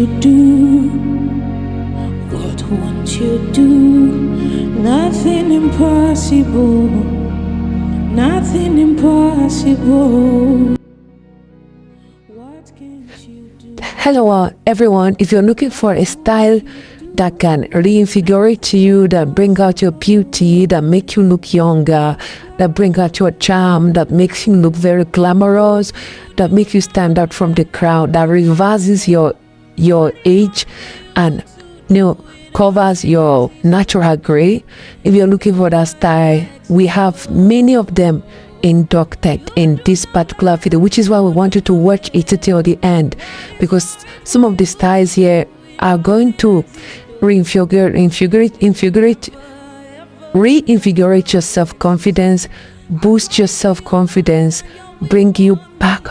you do? What won't you do? Nothing impossible. Nothing impossible. What can you do? Hello everyone, if you're looking for a style that can reinvigorate you, that bring out your beauty, that make you look younger, that bring out your charm, that makes you look very glamorous, that make you stand out from the crowd, that reverses your age and covers your natural gray. If you're looking for that style, we have many of them inducted in this particular video, which is why we want you to watch it till the end, because some of the styles here are going to reinvigorate your self-confidence, boost your self-confidence, bring you back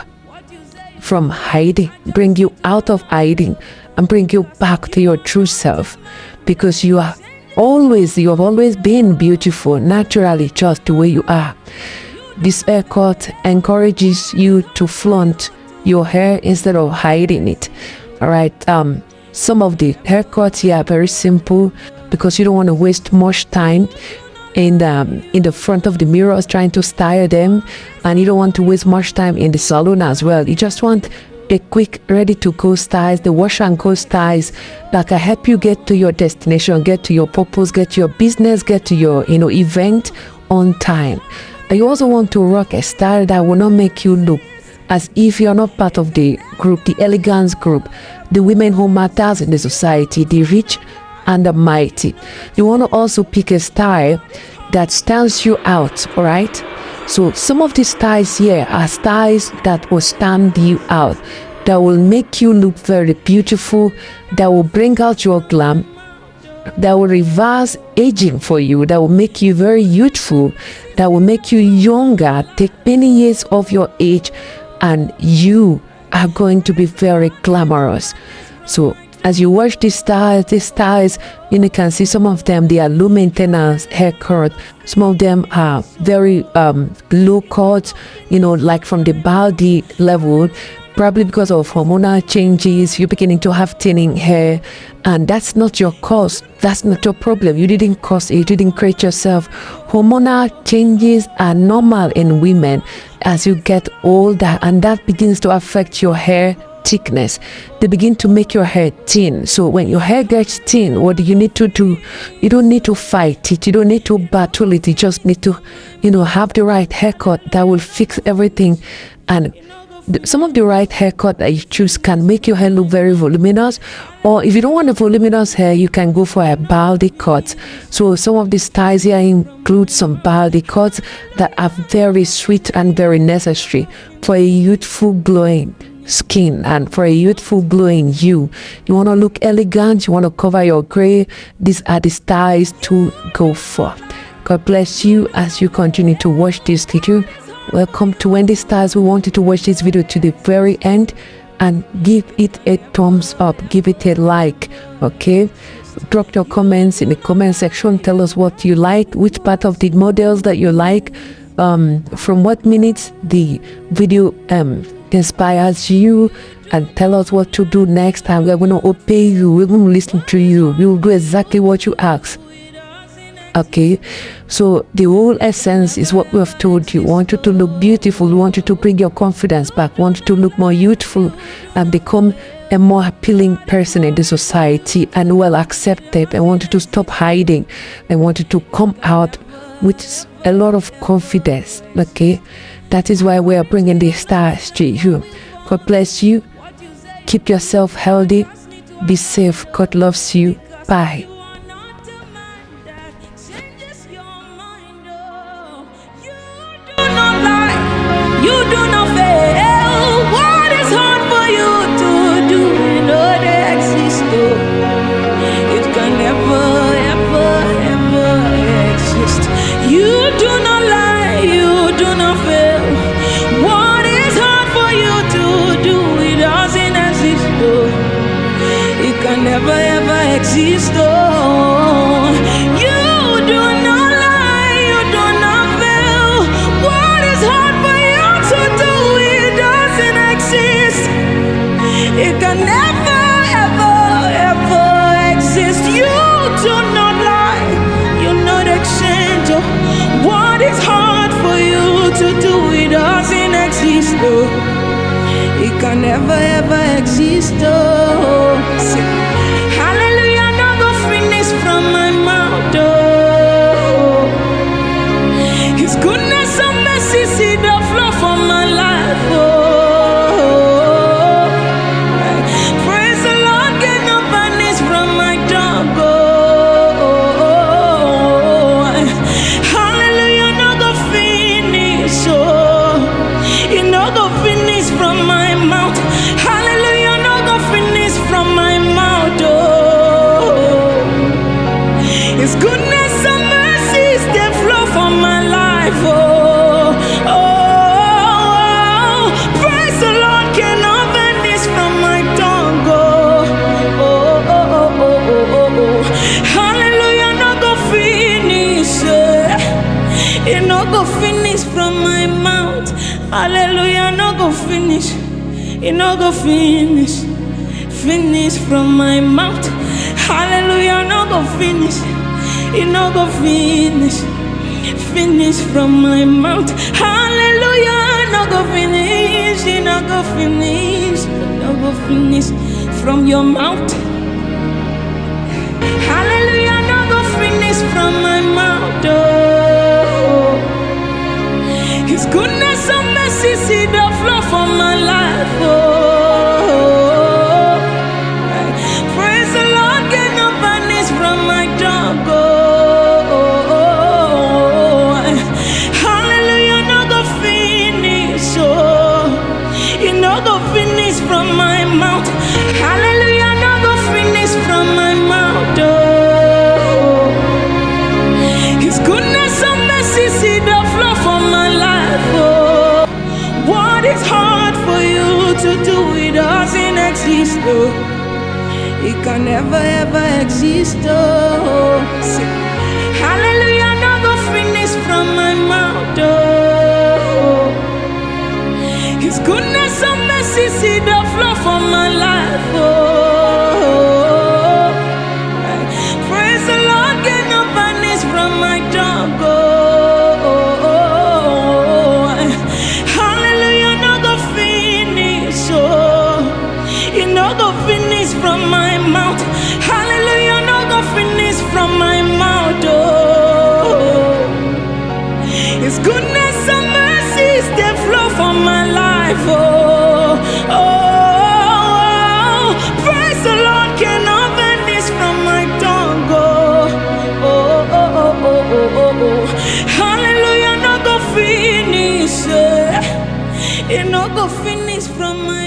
from hiding, bring you out of hiding, and bring you back to your true self, because you have always been beautiful naturally, just the way you are. This haircut encourages you to flaunt your hair instead of hiding it. All right, some of the haircuts here are very simple because you don't want to waste much time in the front of the mirrors trying to style them, and you don't want to waste much time in the salon as well. You just want a quick ready to go styles, the wash and go styles that can help you get to your destination, get to your purpose, get to your business, get to your event on time. And you also want to rock a style that will not make you look as if you're not part of the group, the elegance group, the women who matters in the society, the rich and the mighty. You want to also pick a style that stands you out, all right? So some of the styles here are styles that will stand you out, that will make you look very beautiful, that will bring out your glam, that will reverse aging for you, that will make you very youthful, that will make you younger, take many years off your age, and you are going to be very glamorous. So as you watch these styles, you can see some of them, they are low maintenance haircut. Some of them are very low cut, like from the Baldie level, probably because of hormonal changes. You're beginning to have thinning hair, and that's not your cause. That's not your problem. You didn't cause it. You didn't create yourself. Hormonal changes are normal in women as you get older, and that begins to affect your hair thickness. They begin to make your hair thin. So when your hair gets thin, what do you need to do? You don't need to fight it. You don't need to battle it. You just need to, have the right haircut that will fix everything. And some of the right haircut that you choose can make your hair look very voluminous, or if you don't want a voluminous hair, you can go for a Baldie cut. So some of the styles here include some Baldie cuts that are very sweet and very necessary for a youthful glowing skin and for a youthful glowing you want to look elegant, you want to cover your gray. These are the styles to go for. God bless you as you continue to watch this video. Welcome to Wendy Styles. We want you to watch this video to the very end and give it a thumbs up, give it a like. Okay, drop your comments in the comment section. Tell us what you like, which part of the models that you like, from what minutes the video inspires you, and tell us what to do next time. We're going to obey you, we're going to listen to you, we will do exactly what you ask. Okay, so the whole essence is what we have told you. We want you to look beautiful, we want you to bring your confidence back, we want you to look more youthful and become a more appealing person in the society and well accepted. I want you to stop hiding. I want you to come out with a lot of confidence. Okay, that is why we are bringing the stars to you. God bless you. Keep yourself healthy. Be safe. God loves you. Bye. Never ever exist. Oh, you do not lie, you do not fail. What is hard for you to do? It doesn't exist. It can never ever to do, it doesn't exist, oh. It can never ever exist, oh. Say, hallelujah, no go finish from my mouth, oh. His goodness and mercy, see the flow from my life, oh. Praise the Lord, get no vanish from my tongue, oh. Hallelujah, no go finish, oh. It no go finish from my mouth. Hallelujah, no go finish from my mouth, oh. His goodness and mercies, they flow from my life, oh. Oh, praise the Lord, cannot vanish from my tongue, oh. Oh, oh, oh, oh, oh, oh. Hallelujah, no go finish, it no go finish from my mouth. Hallelujah, no go finish. It no go finish. Finish from my mouth. Hallelujah, no go finish. It no go finish. Finish from my mouth. Hallelujah, no go finish. It no go finish. No go finish from your mouth. Hallelujah, no go finish from my mouth, oh. His goodness and mercy, see the flow from my life, oh. Praise the Lord, get no vanish from my tongue, oh. Hallelujah, no go finish, oh. It no go finish from my mouth. Hallelujah, no go finish from my mouth, oh. His goodness and mercy, see the flow from my life, oh. What is hard for you to do, it doesn't exist, oh. It can never ever exist, oh. Say, hallelujah, no go finish from my mouth, oh. His goodness and mercy, see the flow from my life, oh. Praise the Lord, get no vanish from my tongue, oh. Hallelujah, no go finish, oh. It no go finish from my mouth. Hallelujah, no go finish from my mouth, oh. His goodness and mercies, they flow from my life, oh. Oh, praise the Lord, cannot vanish from my tongue, oh. Oh, oh, oh, oh, oh, oh. Hallelujah, no go finish, it no go finish from my